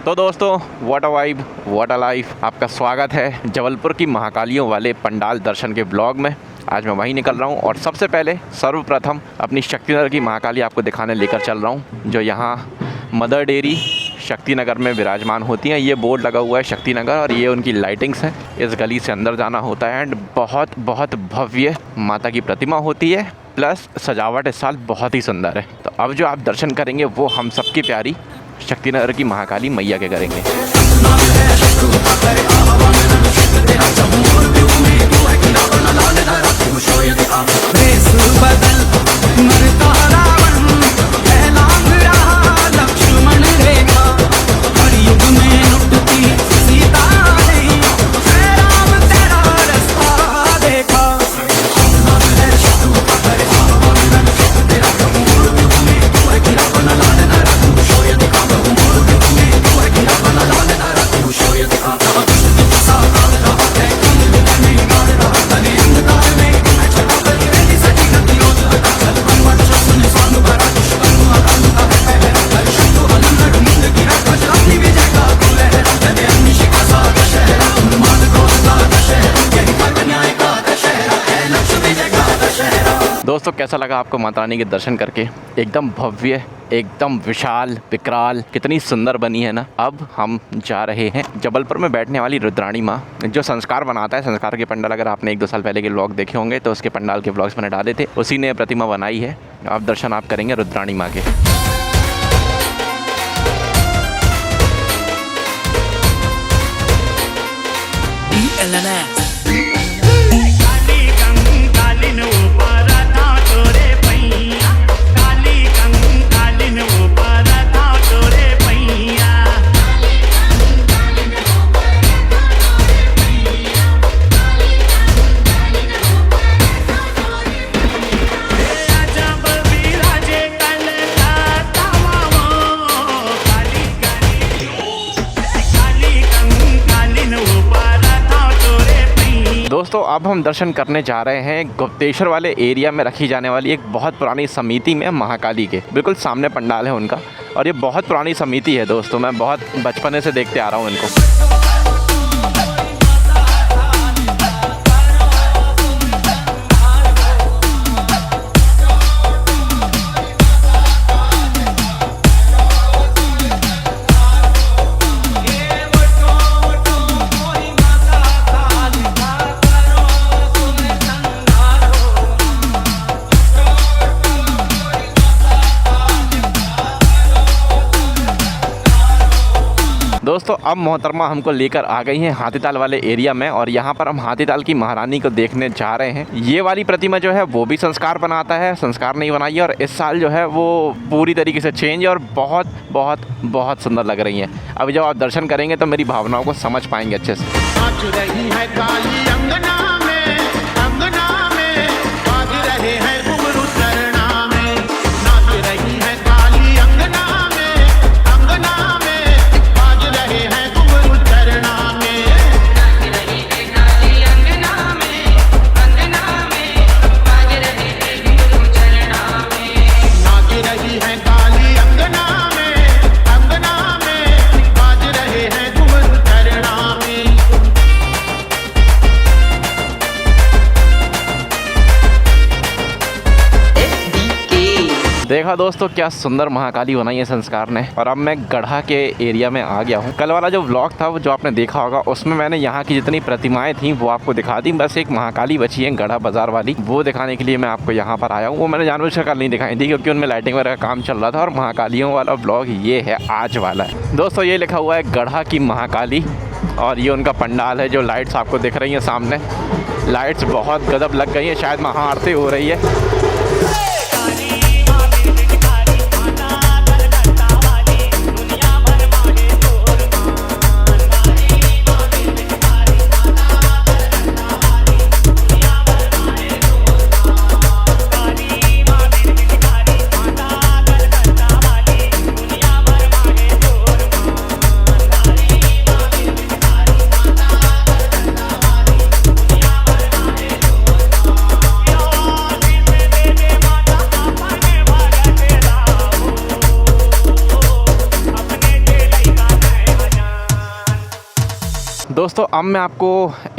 तो दोस्तों what a vibe what a life, आपका स्वागत है जबलपुर की महाकालियों वाले पंडाल दर्शन के ब्लॉग में। आज मैं वहीं निकल रहा हूं और सबसे पहले सर्वप्रथम अपनी शक्तिनगर की महाकाली आपको दिखाने लेकर चल रहा हूं, जो यहां मदर डेयरी शक्तिनगर में विराजमान होती हैं। ये बोर्ड लगा हुआ है शक्तिनगर और ये उनकी लाइटिंग्स हैं। इस गली से अंदर जाना होता है एंड बहुत बहुत भव्य माता की प्रतिमा होती है, प्लस सजावट इस साल बहुत ही सुंदर है। तो अब जो आप दर्शन करेंगे वो हम सबकी प्यारी शक्तिनगर की महाकाली मैया के करेंगे। दोस्तों कैसा लगा आपको माता रानी के दर्शन करके? एकदम भव्य, एकदम विशाल विकराल, कितनी सुंदर बनी है ना। अब हम जा रहे हैं जबलपुर में बैठने वाली रुद्राणी माँ, जो संस्कार बनाता है। संस्कार के पंडाल अगर आपने 1-2 साल पहले के व्लॉग देखे होंगे तो उसके पंडाल के व्लॉग्स मैंने डाले थे, उसी ने प्रतिमा बनाई है। आप दर्शन आप करेंगे रुद्राणी माँ के। दोस्तों अब हम दर्शन करने जा रहे हैं गुप्तेश्वर वाले एरिया में रखी जाने वाली एक बहुत पुरानी समिति में महाकाली के बिल्कुल सामने पंडाल है उनका। और ये बहुत पुरानी समिति है दोस्तों, मैं बहुत बचपने से देखते आ रहा हूँ इनको। दोस्तों अब मोहतरमा हमको लेकर आ गई हैं हाथीताल वाले एरिया में और यहाँ पर हम हाथीताल की महारानी को देखने जा रहे हैं। ये वाली प्रतिमा जो है वो भी संस्कार बनाता है, संस्कार नहीं बनाई है, और इस साल जो है वो पूरी तरीके से चेंज है और बहुत बहुत बहुत सुंदर लग रही है। अभी जब आप दर्शन करेंगे तो मेरी भावनाओं को समझ पाएंगे अच्छे से। देखा दोस्तों क्या सुंदर महाकाली बनाई है संस्कार ने। और अब मैं गढ़ा के एरिया में आ गया हूँ। कल वाला जो व्लॉग था जो आपने देखा होगा उसमें मैंने यहाँ की जितनी प्रतिमाएं थी वो आपको दिखा दी। बस एक महाकाली बची है गढ़ा बाजार वाली, वो दिखाने के लिए मैं आपको यहाँ पर आया हूँ। वो मैंने जानबूझकर कल नहीं दिखाई थी क्योंकि उनमें लाइटिंग वगैरह का काम चल रहा था। और महाकालियों वाला व्लॉग ये है आज वाला है दोस्तों। ये लिखा हुआ है गढ़ा की महाकाली और ये उनका पंडाल है। जो लाइट्स आपको दिख रही हैं सामने, लाइट्स बहुत गजब लग गई है, शायद महाआरती हो रही है। दोस्तों अब मैं आपको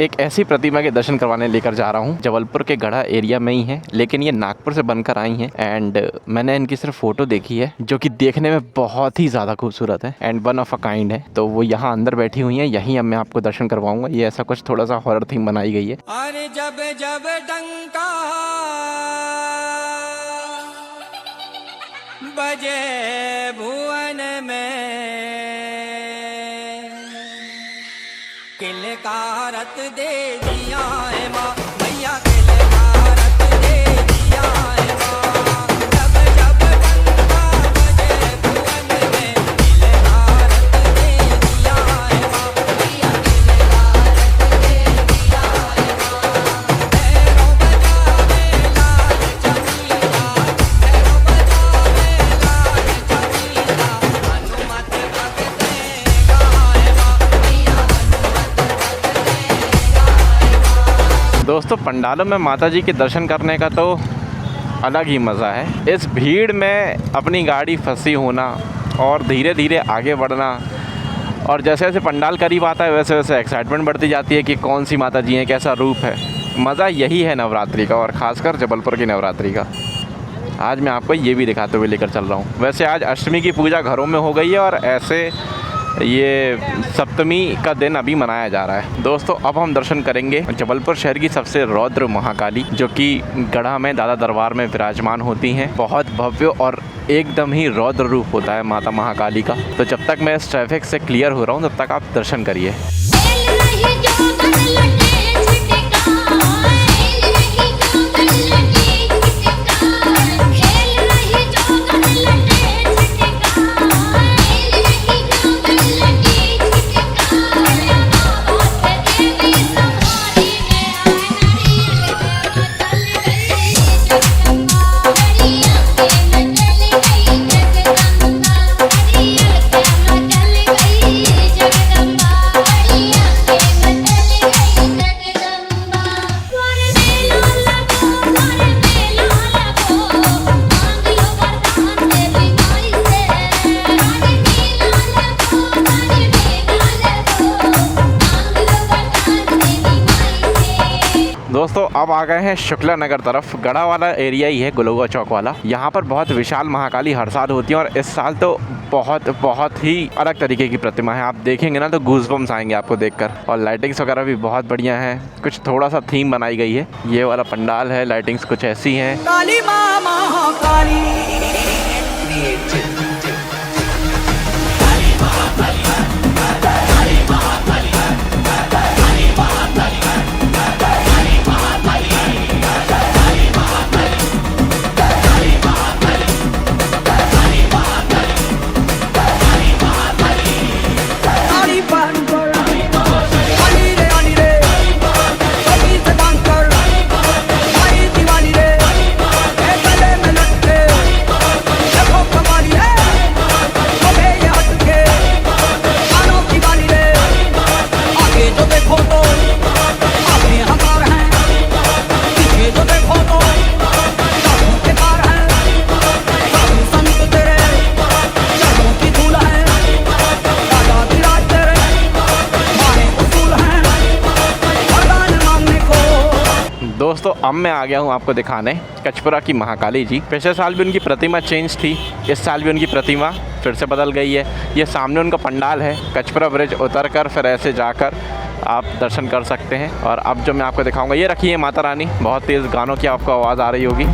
एक ऐसी प्रतिमा के दर्शन करवाने लेकर जा रहा हूँ। जबलपुर के गढ़ा एरिया में ही है, लेकिन ये नागपुर से बनकर आई हैं एंड मैंने इनकी सिर्फ फोटो देखी है, जो कि देखने में बहुत ही ज़्यादा खूबसूरत है and one of a kind है। तो वो यहाँ अंदर बैठी हुई हैं, यहीं अब मैं आपको दर्शन करवाऊंगा। ये ऐसा कुछ थोड़ा सा हॉरर थीम बनाई गई है। अरे जब जब डंका बजे भुवन में, किलकारत दे दिया है माँ मैया, किलकारत दे दिया है माँ। जब जब डंका बजे भुवन में, किलकारत दे दिया है माँ मैया, किलकारत दे दिया है माँ। भैरव बजावे लाल चमीला, भैरव बजावे लाल चमीला, हनुमत भगत गाए माँ मैया, दोस्तों पंडालों में माता जी के दर्शन करने का तो अलग ही मज़ा है। इस भीड़ में अपनी गाड़ी फंसी होना और धीरे धीरे आगे बढ़ना, और जैसे जैसे पंडाल करीब आता है वैसे वैसे एक्साइटमेंट बढ़ती जाती है कि कौन सी माता जी हैं, कैसा रूप है। मज़ा यही है नवरात्रि का, और ख़ासकर जबलपुर की नवरात्रि का। आज मैं आपको ये भी दिखाते हुए लेकर चल रहा हूँ। वैसे आज अष्टमी की पूजा घरों में हो गई है और ऐसे ये सप्तमी का दिन अभी मनाया जा रहा है। दोस्तों अब हम दर्शन करेंगे जबलपुर शहर की सबसे रौद्र महाकाली, जो कि गढ़ा में दादा दरबार में विराजमान होती हैं। बहुत भव्य और एकदम ही रौद्र रूप होता है माता महाकाली का। तो जब तक मैं इस ट्रैफिक से क्लियर हो रहा हूँ, तब तक आप दर्शन करिए। दोस्तों अब आ गए हैं शुक्ला नगर तरफ। गढ़ा वाला एरिया ही है, गुलुआ चौक वाला। यहाँ पर बहुत विशाल महाकाली हर साल होती है, और इस साल तो बहुत ही अलग तरीके की प्रतिमा है। आप देखेंगे ना तो गूज़बम्स आएंगे आपको देखकर। और लाइटिंग्स वगैरह भी बहुत बढ़िया है, कुछ थोड़ा सा थीम बनाई गई है। ये वाला पंडाल है, लाइटिंग्स कुछ ऐसी हैं। काली माँ महाकाली, दोस्तों अब मैं आ गया हूँ आपको दिखाने कचपुरा की महाकाली जी। पिछले साल भी उनकी प्रतिमा चेंज थी, इस साल भी उनकी प्रतिमा फिर से बदल गई है। ये सामने उनका पंडाल है, कचपुरा ब्रिज उतरकर फिर ऐसे जाकर आप दर्शन कर सकते हैं। और अब जो मैं आपको दिखाऊंगा, ये रखी है माता रानी। बहुत तेज़ गानों की आपको आवाज़ आ रही होगी।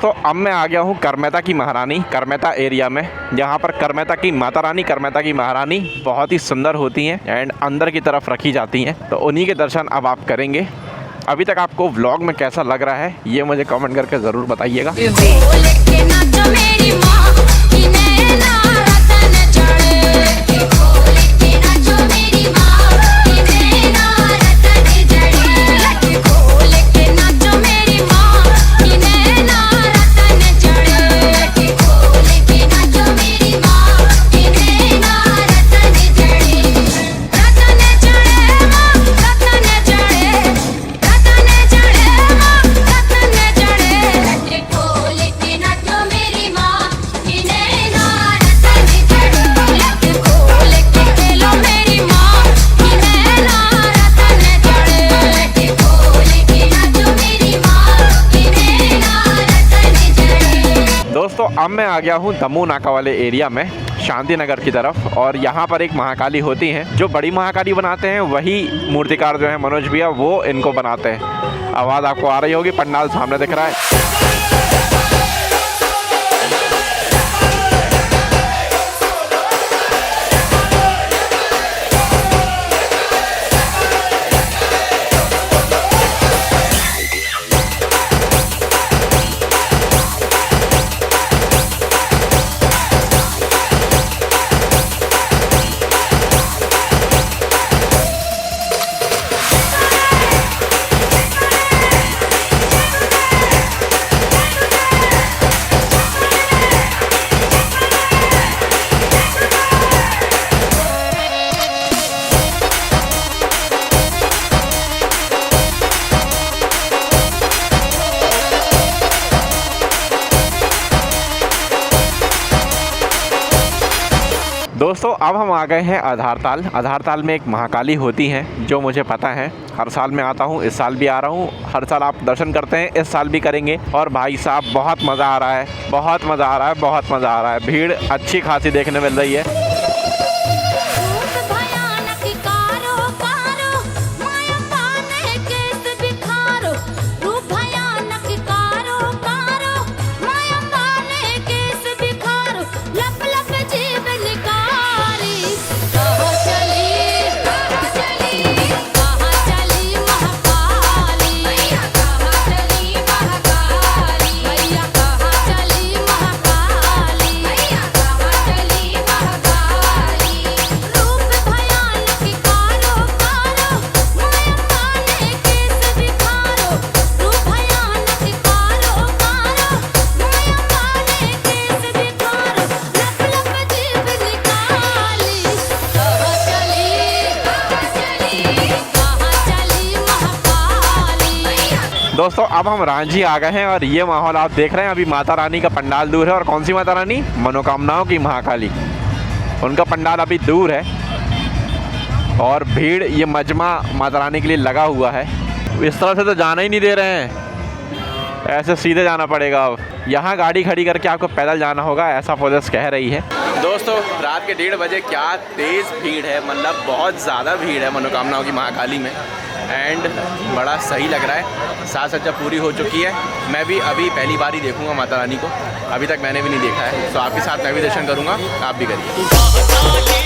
दोस्तों अब मैं आ गया हूँ करमेता की महारानी करमेता एरिया में, जहाँ पर करमेता की माता रानी करमेता की महारानी बहुत ही सुंदर होती हैं एंड अंदर की तरफ रखी जाती हैं। तो उन्हीं के दर्शन अब आप करेंगे। अभी तक आपको व्लॉग में कैसा लग रहा है ये मुझे कमेंट करके ज़रूर बताइएगा। दोस्तों अब मैं आ गया हूँ दमू नाका वाले एरिया में शांति नगर की तरफ, और यहाँ पर एक महाकाली होती हैं। जो बड़ी महाकाली बनाते हैं वही मूर्तिकार जो है मनोज भैया वो इनको बनाते हैं। आवाज़ आपको आ रही होगी, पंडाल सामने दिख रहा है। दोस्तों अब हम आ गए हैं आधारताल। आधारताल में एक महाकाली होती हैं जो मुझे पता है, हर साल मैं आता हूँ, इस साल भी आ रहा हूँ। हर साल आप दर्शन करते हैं, इस साल भी करेंगे। और भाई साहब बहुत मज़ा आ रहा है, बहुत मज़ा आ रहा है, बहुत मज़ा आ रहा है। भीड़ अच्छी खासी देखने मिल रही है। दोस्तों अब हम रांझी आ गए हैं और ये माहौल आप देख रहे हैं। अभी माता रानी का पंडाल दूर है, और कौन सी माता रानी? मनोकामनाओं की महाकाली। उनका पंडाल अभी दूर है और भीड़ ये मजमा माता रानी के लिए लगा हुआ है। इस तरह से तो जाना ही नहीं दे रहे हैं, ऐसे सीधे जाना पड़ेगा। अब यहाँ गाड़ी खड़ी करके आपको पैदल जाना होगा, ऐसा पुलिस कह रही है। दोस्तों रात के 1:30 बजे क्या तेज़ भीड़ है, मतलब बहुत ज़्यादा भीड़ है मनोकामनाओं की महाकाली में। एंड बड़ा सही लग रहा है, साज सज्जा पूरी हो चुकी है। मैं भी अभी पहली बार ही देखूंगा माता रानी को, अभी तक मैंने भी नहीं देखा है। तो आपके साथ मैं भी दर्शन करूंगा, आप भी करिए।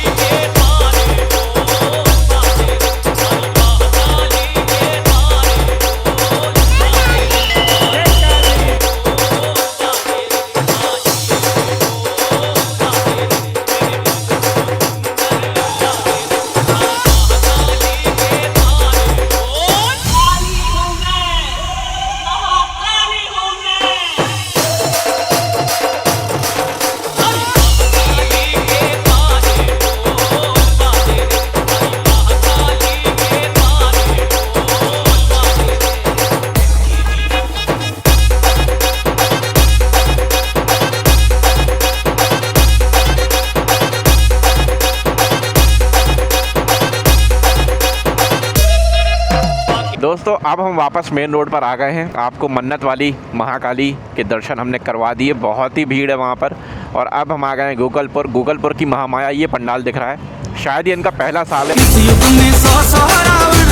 दोस्तों अब हम वापस मेन रोड पर आ गए हैं। आपको मन्नत वाली महाकाली के दर्शन हमने करवा दिए, बहुत ही भीड़ है वहाँ पर। और अब हम आ गए हैं गोकलपुर। गोकलपुर की महामाया ये पंडाल दिख रहा है, शायद ये इनका पहला साल है। इस युग में 100 रावण,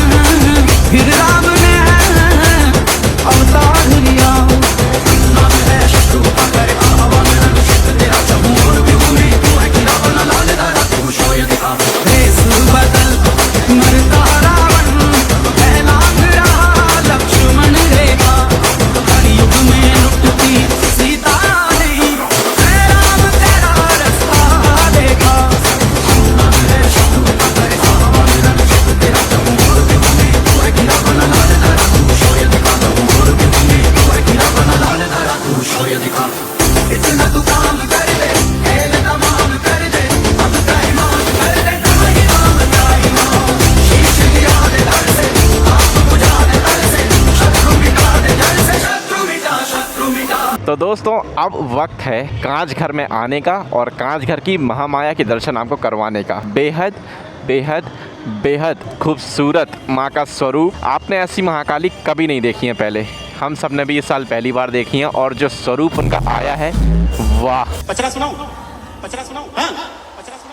फिर राम ने अवतार लिया। भेष बदल मरता रावण, है लाख रहा लक्ष्मण रेखा। कलयुग में लुटती सीता नहीं, है राम तेरा रास्ता देखा। इतना तू काम कर दे, खेल तमाम कर दे, अब तैमान कर दे, ताई माम ताई माम। शीश गिरा दे धड़ से, आग बुझा दे दर से, शत्रु मिटा दे जड़ से, शत्रु मिटा शत्रु मिटा। तो दोस्तों अब वक्त है कांच घर में आने का और कांच घर की महामाया के दर्शन आपको करवाने का। बेहद बेहद बेहद खूबसूरत माँ का स्वरूप, आपने ऐसी महाकाली कभी नहीं देखी है पहले। हम सब ने भी इस साल पहली बार देखी है और जो स्वरूप उनका आया है, वाह। पचरा सुनाऊं? पचरा सुनाऊं? हाँ? पचरा सुनाऊं?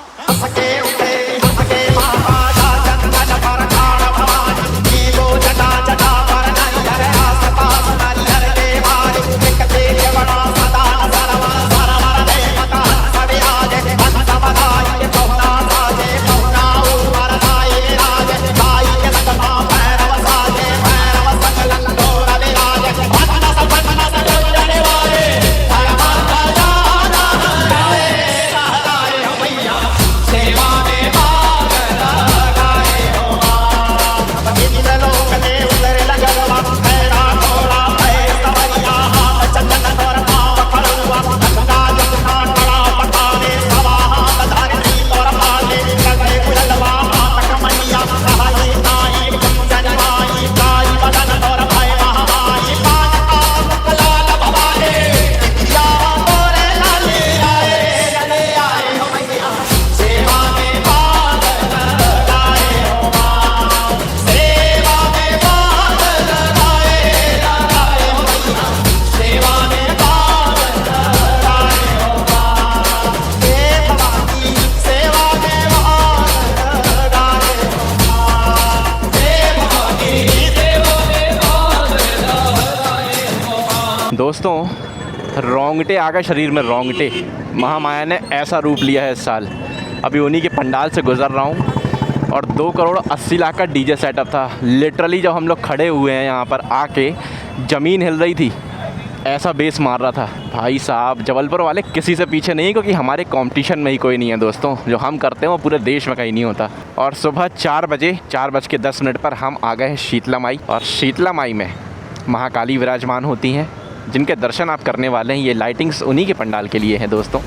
दोस्तों रोंगटे आ गए शरीर में, रोंगटे। महामाया ने ऐसा रूप लिया है इस साल। अभी उन्हीं के पंडाल से गुजर रहा हूँ और 2,80,00,000 का डीजे सेटअप था। लिटरली जब हम लोग खड़े हुए हैं यहाँ पर आके, ज़मीन हिल रही थी, ऐसा बेस मार रहा था। भाई साहब जबलपुर वाले किसी से पीछे नहीं, क्योंकि हमारे कंपटीशन में ही कोई नहीं है दोस्तों। जो हम करते हैं वो पूरे देश में कहीं नहीं होता। और सुबह 4 बजे 4:10 पर हम आ गए हैं शीतला माई। और शीतला माई में महाकाली विराजमान होती हैं, जिनके दर्शन आप करने वाले हैं। ये लाइटिंग्स उन्हीं के पंडाल के लिए हैं दोस्तों।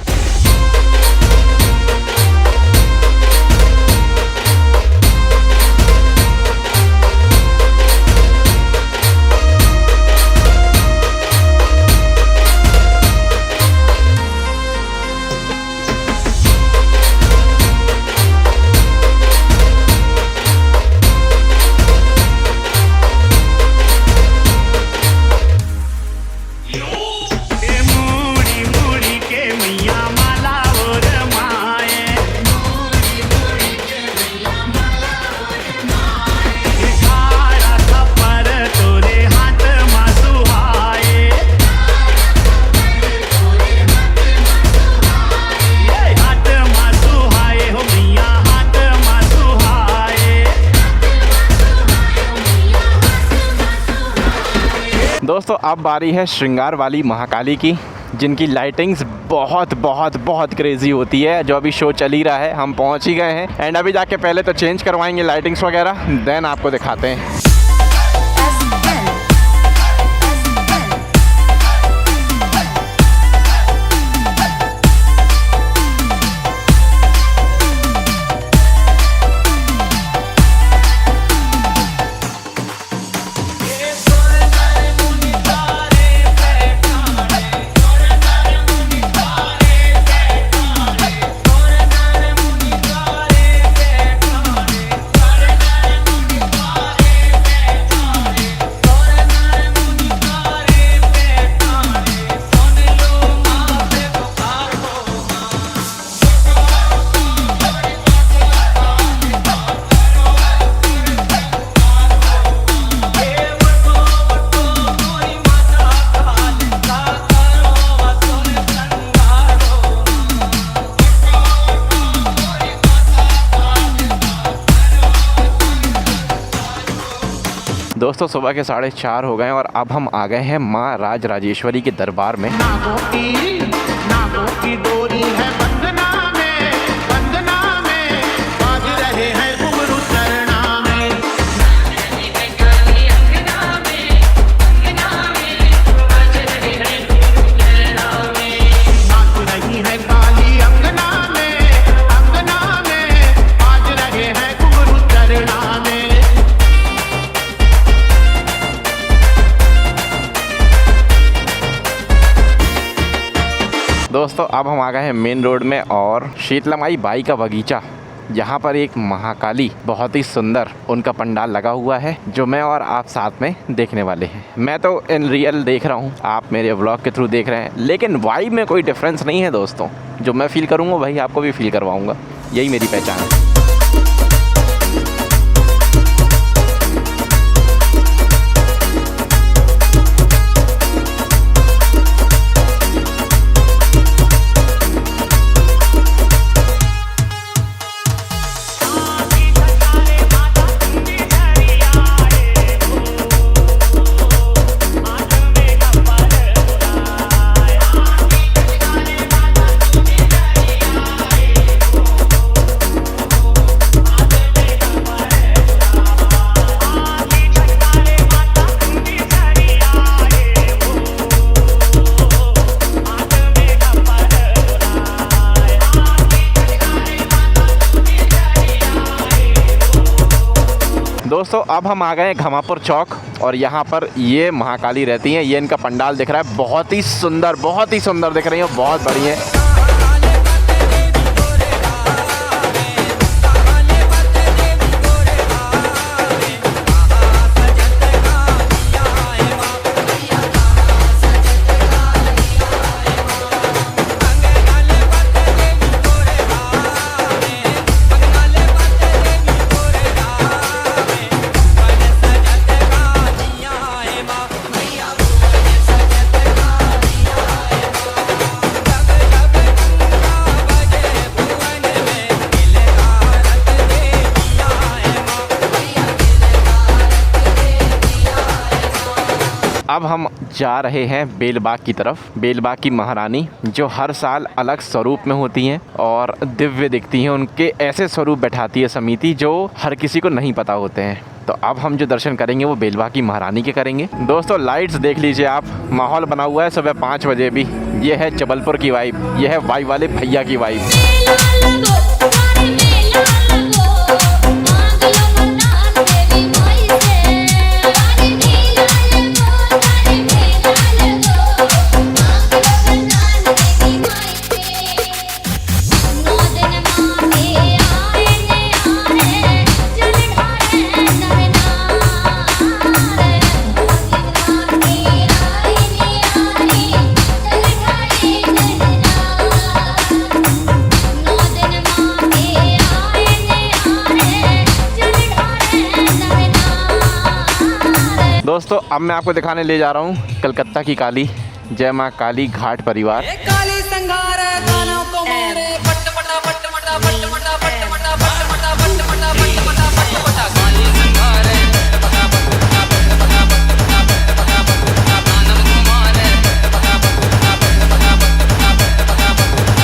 दोस्तों अब बारी है श्रृंगार वाली महाकाली की, जिनकी लाइटिंग्स बहुत बहुत बहुत क्रेजी होती है। जो अभी शो चल ही रहा है, हम पहुंच ही गए हैं एंड अभी जाके पहले तो चेंज करवाएंगे लाइटिंग्स वगैरह, देन आपको दिखाते हैं। दोस्तों सुबह के 4:30 हो गए और अब हम आ गए हैं माँ राजराजेश्वरी के दरबार में। नागों की डोरी है बंधना में बाज रहे हैं घुंघरू चरना में। नाच रही है काली अंगना में बाज रहे हैं घुंघरू चरना में। दोस्तों अब हम आ गए हैं मेन रोड में और शीतलामाई बाई का बगीचा, यहाँ पर एक महाकाली बहुत ही सुंदर उनका पंडाल लगा हुआ है जो मैं और आप साथ में देखने वाले हैं। मैं तो इन रियल देख रहा हूँ, आप मेरे व्लॉग के थ्रू देख रहे हैं, लेकिन वाइब में कोई डिफरेंस नहीं है दोस्तों। जो मैं फील करूँगा वही आपको भी फील करवाऊँगा, यही मेरी पहचान है। दोस्तों अब हम आ गए हैं घमापुर चौक और यहाँ पर ये महाकाली रहती हैं। ये इनका पंडाल दिख रहा है, बहुत ही सुंदर दिख रही है, बहुत बड़ी है। अब हम जा रहे हैं बेलबाग की तरफ। बेलबाग की महारानी जो हर साल अलग स्वरूप में होती हैं और दिव्य दिखती हैं, उनके ऐसे स्वरूप बैठाती है समिति जो हर किसी को नहीं पता होते हैं। तो अब हम जो दर्शन करेंगे वो बेलबाग की महारानी के करेंगे। दोस्तों लाइट्स देख लीजिए आप, माहौल बना हुआ है सुबह 5 बजे भी। ये है जबलपुर की वाइब, ये है वाई वाले भैया की वाइब। दोस्तों अब मैं आपको दिखाने ले जा रहा हूँ कलकत्ता की काली, जय माँ काली घाट परिवार। काली संगार गानों को मारे पट पटा पट मटा पट मटा पट मटा पट मटा पट मटा पट मटा पट मटा काली संगार पटा पट मटा पट मटा पट मटा पट मटा पट मटा गानों को मारे पटा पट मटा पट मटा पट मटा पट मटा पट मटा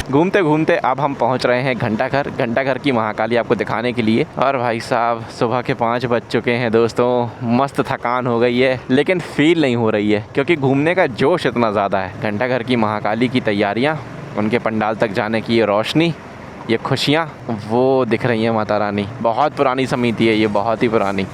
घूमते घूमते अब हम पहुंच रहे हैं घंटाघर की महाकाली आपको दिखाने के लिए। और भाई साहब सुबह के 5 बज चुके हैं दोस्तों, मस्त थकान हो गई है लेकिन फील नहीं हो रही है क्योंकि घूमने का जोश इतना ज़्यादा है। घंटाघर की महाकाली की तैयारियां, उनके पंडाल तक जाने की ये रोशनी, ये खुशियाँ वो दिख रही हैं माता रानी। बहुत पुरानी समिति है ये, बहुत ही पुरानी।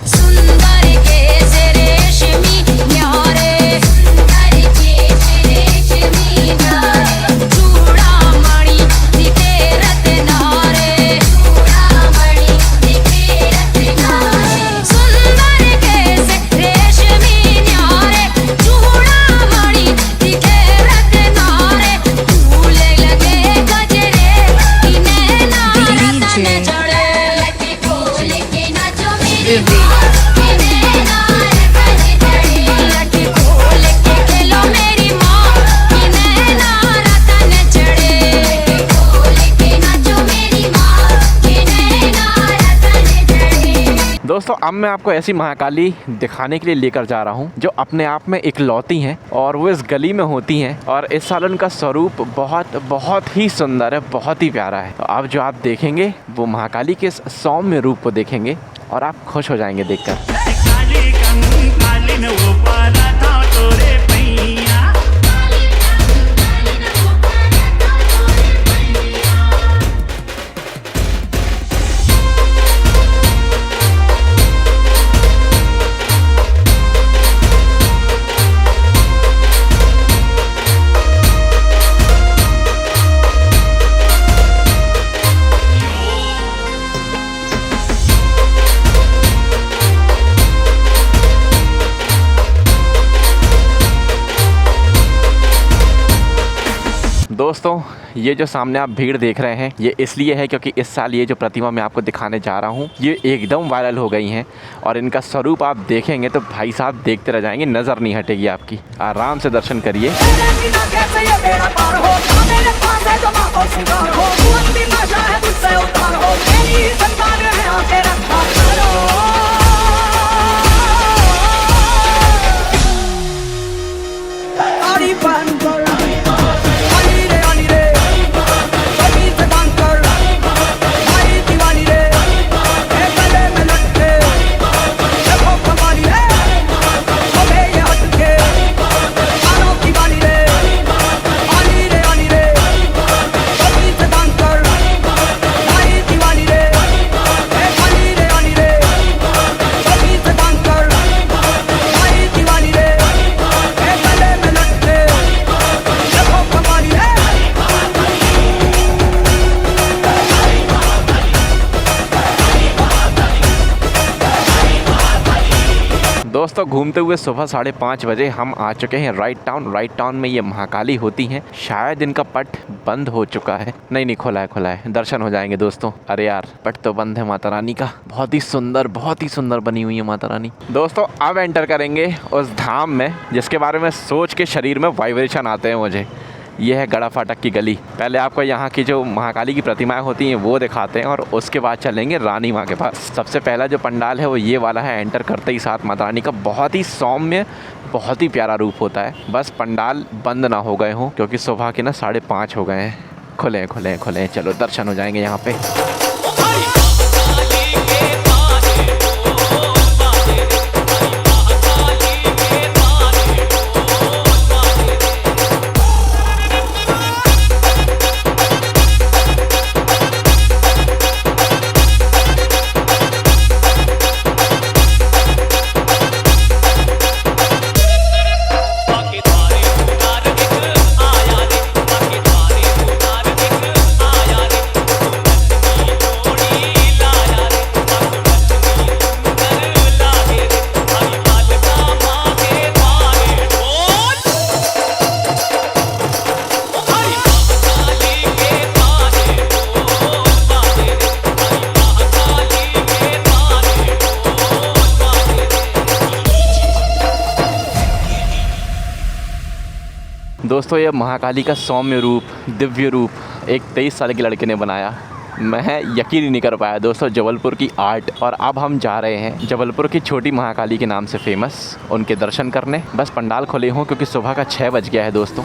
दोस्तों अब मैं आपको ऐसी महाकाली दिखाने के लिए लेकर जा रहा हूँ जो अपने आप में इकलौती हैं और वो इस गली में होती हैं और इस साल उनका स्वरूप बहुत ही सुंदर है, बहुत ही प्यारा है। तो अब जो आप देखेंगे वो महाकाली के इस सौम्य रूप को देखेंगे और आप खुश हो जाएंगे देखकर। दोस्तों ये जो सामने आप भीड़ देख रहे हैं ये इसलिए है क्योंकि इस साल ये जो प्रतिमा मैं आपको दिखाने जा रहा हूँ ये एकदम वायरल हो गई हैं और इनका स्वरूप आप देखेंगे तो भाई साहब देखते रह जाएंगे, नज़र नहीं हटेगी आपकी। आराम से दर्शन करिए। दोस्तों घूमते हुए सुबह 5:30 बजे हम आ चुके हैं राइट टाउन में ये महाकाली होती हैं। शायद इनका पट बंद हो चुका है, नहीं खुला है, दर्शन हो जाएंगे दोस्तों। अरे यार पट तो बंद है माता रानी का, बहुत ही सुंदर बनी हुई है माता रानी। दोस्तों अब एंटर करेंगे उस धाम में जिसके बारे में सोच के शरीर में वाइब्रेशन आते हैं मुझे। ये है गड़ा फाटक की गली। पहले आपको यहाँ की जो महाकाली की प्रतिमाएं होती हैं वो दिखाते हैं और उसके बाद चलेंगे रानी माँ के पास। सबसे पहला जो पंडाल है वो ये वाला है। एंटर करते ही साथ माता रानी का बहुत ही सौम्य, बहुत ही प्यारा रूप होता है। बस पंडाल बंद ना हो गए हों क्योंकि सुबह के ना 5:30 हो गए हैं। खुले चलो दर्शन हो जाएंगे यहाँ पे। दोस्तों ये महाकाली का सौम्य रूप, दिव्य रूप एक 23 साल के लड़के ने बनाया। मैं यकीन ही नहीं कर पाया दोस्तों, जबलपुर की आर्ट। और अब हम जा रहे हैं जबलपुर की छोटी महाकाली के नाम से फेमस, उनके दर्शन करने। बस पंडाल खुले हों क्योंकि सुबह का 6 बज गया है दोस्तों।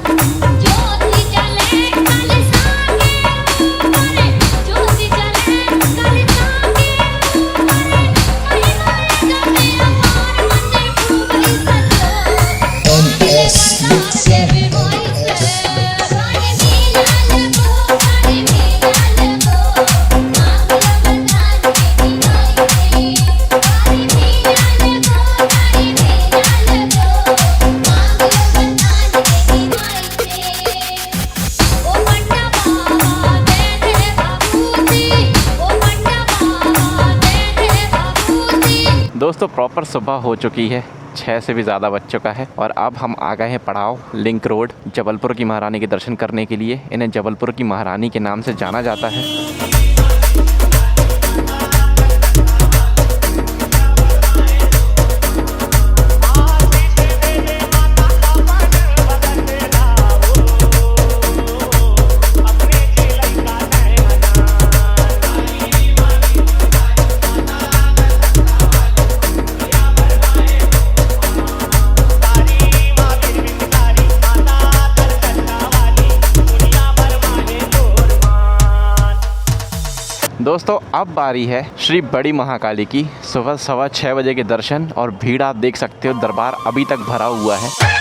दोस्तों प्रॉपर सुबह हो चुकी है, 6 से भी ज़्यादा बज चुका है और अब हम आ गए हैं पड़ाव लिंक रोड जबलपुर की महारानी के दर्शन करने के लिए। इन्हें जबलपुर की महारानी के नाम से जाना जाता है। दोस्तों अब बारी है श्री बड़ी महाकाली की। सुबह 6:15 बजे के दर्शन और भीड़ आप देख सकते हो, दरबार अभी तक भरा हुआ है।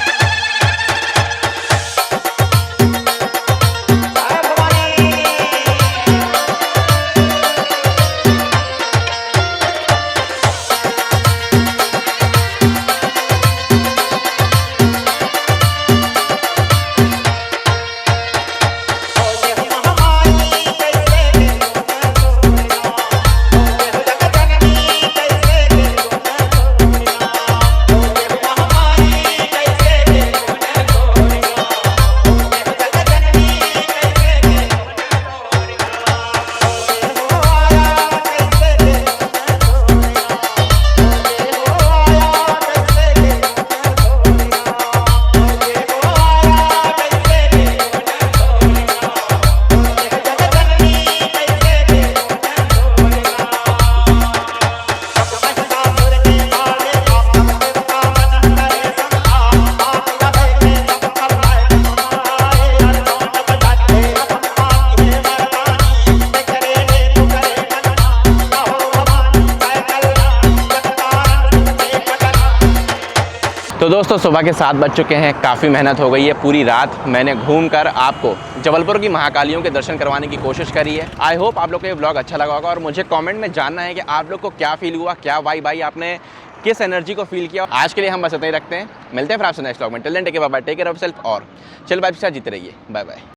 तो दोस्तों सुबह के 7 बज चुके हैं, काफ़ी मेहनत हो गई है। पूरी रात मैंने घूमकर आपको जबलपुर की महाकालियों के दर्शन करवाने की कोशिश करी है। आई होप आप लोग को ये व्लॉग अच्छा लगा होगा और मुझे कमेंट में जानना है कि आप लोग को क्या फील हुआ, क्या वाइब आई, आपने किस एनर्जी को फील किया। आज के लिए हम बस इतना ही रखते हैं, मिलते हैं फिर आपसे नेक्स्ट व्लॉग में। Till then take care, bye bye, take care of self और चल बाय के साथ जीते रहिए। Bye bye.